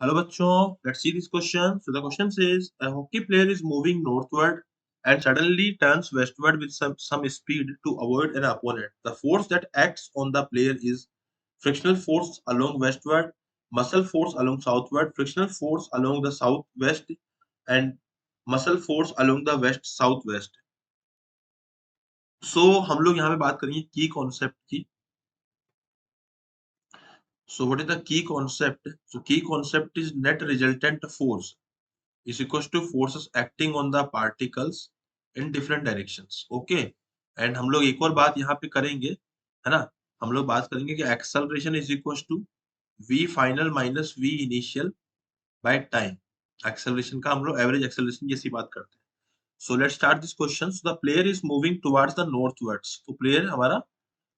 Hello bachcho, let's see this question. So the question says a hockey player is moving northward and suddenly turns westward with some speed to avoid an opponent. The force that acts on the player is frictional force along westward, muscle force along southward, frictional force along the southwest, and muscle force along the west southwest. So हम लोग यहाँ पे बात करेंगे की concept की. So what is the key concept? So key concept is net resultant force is equals to forces acting on the particles in different directions. Okay. And हम लोग एक और बात यहाँ पे करेंगे, है ना? हम लोग बात करेंगे कि acceleration is equal to v final minus v initial by time. Acceleration का हम लोग एवरेज एक्सेलरेशन जैसी बात करते हैं. So let's start this question. So the player is moving towards the northwards. तो प्लेयर हमारा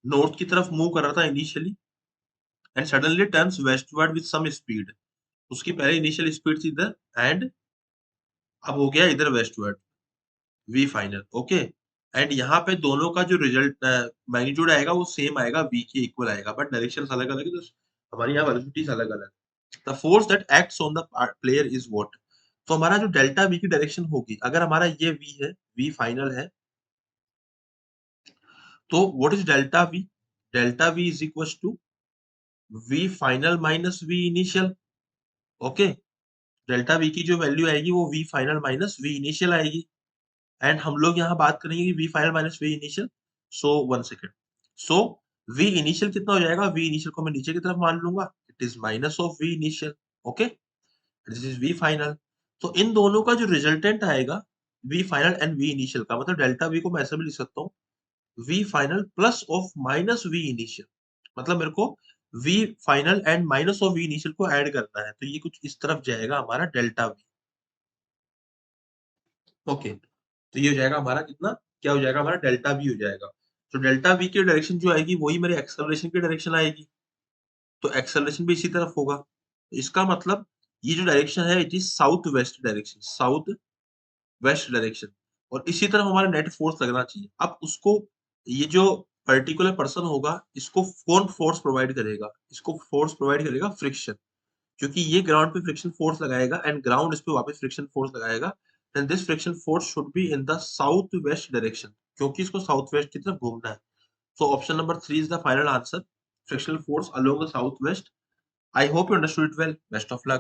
नॉर्थ की तरफ मूव कर रहा था initially and suddenly turns westward with some speed. उसकी पहले इनिशियल स्पीड थी इधर एंड अब हो गया इधर westward V final. Okay. And यहाँ पे दोनों का जो रिजल्ट मैग्नीट्यूड आएगा वो सेम आएगा, वी के इक्वल आएगा, बट डायरेक्शन अलग अलग है. तो हमारी यहाँ वेलोसिटीज अलग अलग. The force that acts on the player is what. तो हमारा जो डेल्टा वी की डायरेक्शन होगी, अगर हमारा ये वी है, वी फाइनल है, तो what is delta V? Delta V is equal to V final minus V initial. Okay. Delta V की जो वैल्यू आएगी वो V final minus V initial आएगी. एंड हम लोग यहाँ बात करेंगे कि V final minus V initial. So 1 second. So V initial कितना हो जाएगा? वी इनिशियल को मैं नीचे की तरफ मान लूंगा. It is minus of V initial. Okay. This is V final. तो इन दोनों का जो रिजल्टेंट आएगा V final and V initial का, मतलब डेल्टा वी को मैं ऐसे भी लिख सकता हूँ V final plus of minus V initial. मतलब मेरे को V final and minus of V initial को ऐड करना है, तो ये कुछ इस तरफ जाएगा हमारा डेल्टा वी. ओके. तो ये हो जाएगा हमारा कितना, क्या हो जाएगा हमारा डेल्टा वी हो जाएगा. तो डेल्टा वी की डायरेक्शन जो आएगी वही मेरे एक्सेलरेशन की डायरेक्शन आएगी. तो एक्सेलरेशन भी इसी तरफ होगा. इसका मतलब ये जो डायरेक्शन है it is south west direction, south west direction. और इसी तरफ हमारा नेट फोर्स लगना चाहिए. अब उसको ये जो पर्टिकुलर पर्सन होगा इसको कौन फोर्स प्रोवाइड करेगा? इसको फोर्स प्रोवाइड करेगा फ्रिक्शन. क्योंकि ये ग्राउंड पे फ्रिक्शन फोर्स लगाएगा एंड ग्राउंड इस पे वापस फ्रिक्शन फोर्स लगाएगा. And this friction force should be in the south west direction, क्योंकि इसको साउथ वेस्ट की तरफ घूमना है. So option number 3 is the final answer. Frictional force along the south west. I hope you understood it well. Best of luck.